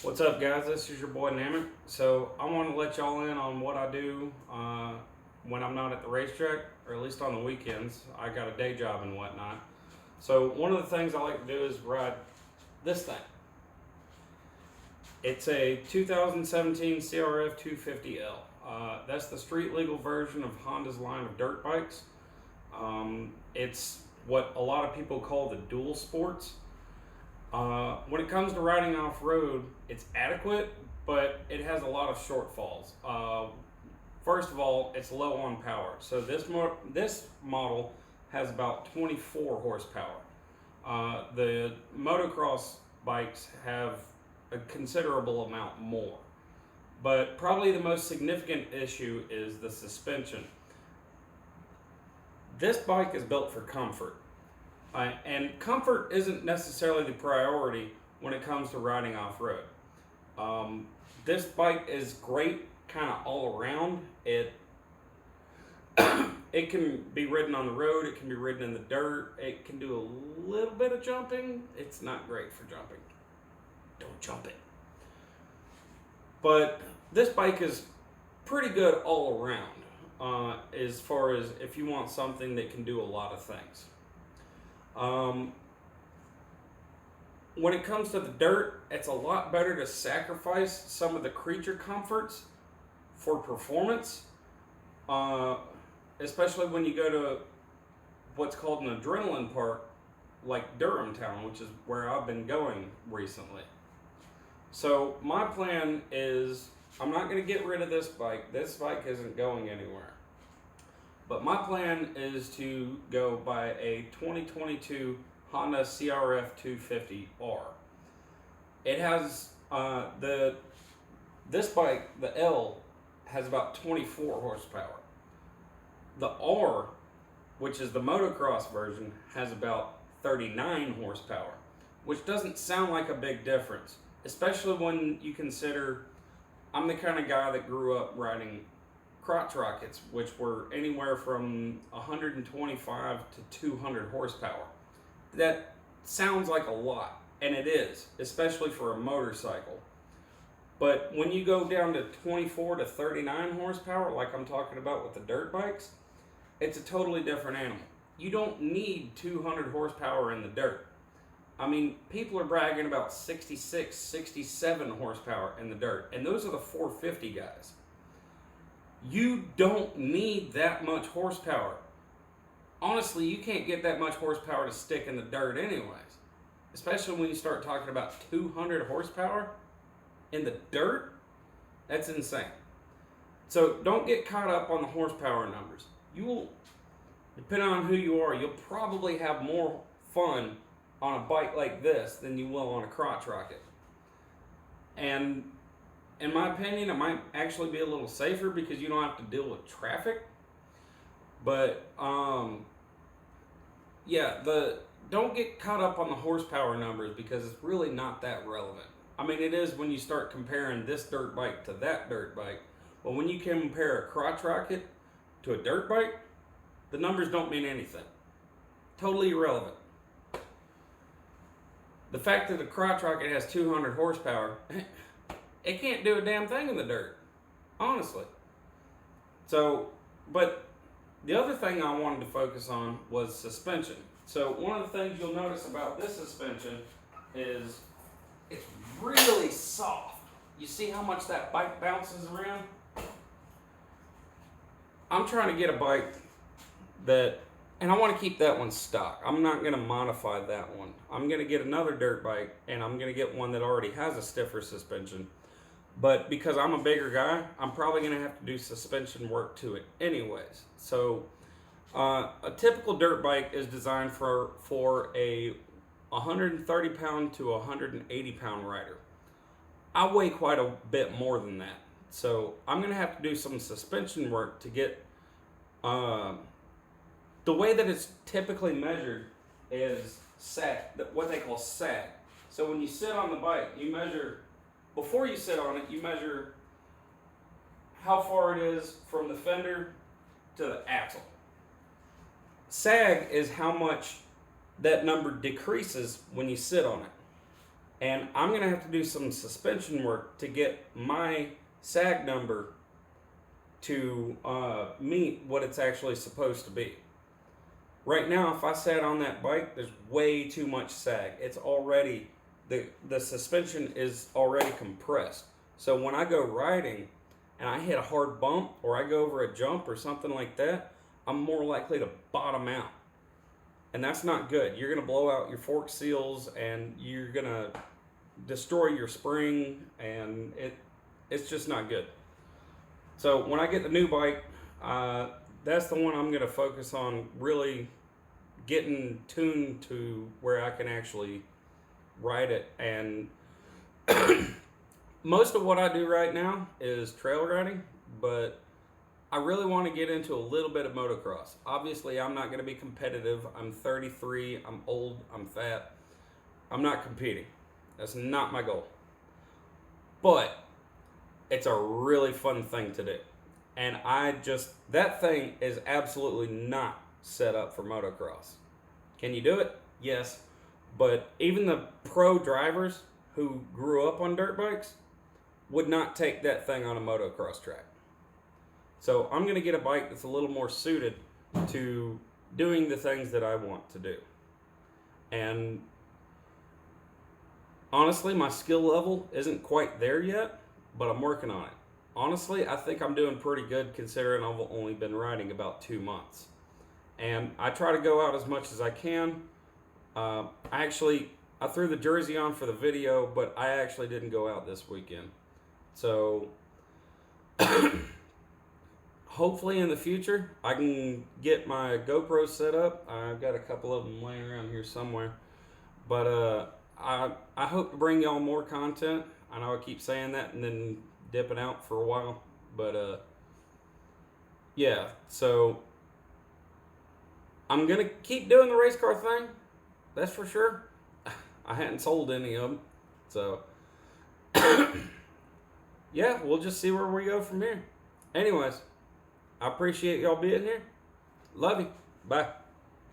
What's up, guys? This is your boy Namek. So I want to let y'all in on what I do when I'm not at the racetrack, or at least on the weekends. I got a day job and whatnot. So one of the things I like to do is ride this thing. It's a 2017 CRF 250L. That's the street legal version of Honda's line of dirt bikes. It's what a lot of people call the dual sports. When it comes to riding off road, it's adequate, but it has a lot of shortfalls. First of all, it's low on power. So this model has about 24 horsepower. The motocross bikes have a considerable amount more. But probably the most significant issue is the suspension. This bike is built for comfort. And comfort isn't necessarily the priority when it comes to riding off road. This bike is great kind of all around. It can be ridden on the road, it can be ridden in the dirt, it can do a little bit of jumping. It's not great for jumping. Don't jump it. But this bike is pretty good all around as far as if you want something that can do a lot of things. When it comes to the dirt, it's a lot better to sacrifice some of the creature comforts for performance, especially when you go to what's called an adrenaline park like Durham Town, which is where I've been going recently. So my plan is I'm not going to get rid of this bike. This bike isn't going anywhere. But my plan is to go buy a 2022 Honda CRF 250R. It has this bike, the L, has about 24 horsepower. The R, which is the motocross version, has about 39 horsepower, which doesn't sound like a big difference, especially when you consider I'm the kind of guy that grew up riding crotch rockets, which were anywhere from 125 to 200 horsepower. That sounds like a lot, and it is, especially for a motorcycle. But when you go down to 24 to 39 horsepower, like I'm talking about with the dirt bikes, it's a totally different animal. You don't need 200 horsepower in the dirt. I mean, people are bragging about 66, 67 horsepower in the dirt, and those are the 450 guys. You don't need that much horsepower. Honestly, you can't get that much horsepower to stick in the dirt anyways. Especially when you start talking about 200 horsepower in the dirt. That's insane. So don't get caught up on the horsepower numbers. You will, depending on who you are, you'll probably have more fun on a bike like this than you will on a crotch rocket. And in my opinion, it might actually be a little safer because you don't have to deal with traffic. But don't get caught up on the horsepower numbers because it's really not that relevant. I mean, it is when you start comparing this dirt bike to that dirt bike. But when you compare a crotch rocket to a dirt bike, the numbers don't mean anything. Totally irrelevant. The fact that the crotch rocket has 200 horsepower, it can't do a damn thing in the dirt, honestly. So, but the other thing I wanted to focus on was suspension. So one of the things you'll notice about this suspension is it's really soft. You see how much that bike bounces around? I'm trying to get a bike that, and I want to keep that one stock. I'm not going to modify that one. I'm going to get another dirt bike, and I'm going to get one that already has a stiffer suspension. But because I'm a bigger guy, I'm probably going to have to do suspension work to it anyways. So a typical dirt bike is designed for a 130 pound to 180 pound rider. I weigh quite a bit more than that. So I'm going to have to do some suspension work to get the way that it's typically measured is sag, what they call sag. So when you sit on the bike, you measure, before you sit on it, you measure how far it is from the fender to the axle. Sag is how much that number decreases when you sit on it. And I'm going to have to do some suspension work to get my sag number to meet what it's actually supposed to be. Right now, if I sat on that bike, there's way too much sag. It's already, the suspension is already compressed. So when I go riding and I hit a hard bump or I go over a jump or something like that, I'm more likely to bottom out. And that's not good. You're going to blow out your fork seals and you're going to destroy your spring, and it's just not good. So when I get the new bike, that's the one I'm going to focus on really getting tuned to where I can actually ride it. And most of what I do right now is trail riding, but I really want to get into a little bit of motocross. Obviously, I'm not going to be competitive. I'm 33, I'm old, I'm fat. I'm not competing. That's not my goal. But it's a really fun thing to do. And that thing is absolutely not set up for motocross. Can you do it? Yes. But even the pro drivers who grew up on dirt bikes would not take that thing on a motocross track. So I'm going to get a bike that's a little more suited to doing the things that I want to do. And honestly, my skill level isn't quite there yet, but I'm working on it. Honestly, I think I'm doing pretty good considering I've only been riding about 2 months. And I try to go out as much as I can. I threw the jersey on for the video, but I actually didn't go out this weekend. So hopefully in the future, I can get my GoPro set up. I've got a couple of them laying around here somewhere. But I hope to bring y'all more content. I know I keep saying that and then dipping out for a while. But yeah, so I'm going to keep doing the race car thing. That's for sure. I hadn't sold any of them. So yeah, we'll just see where we go from here. Anyways, I appreciate y'all being here. Love you. Bye.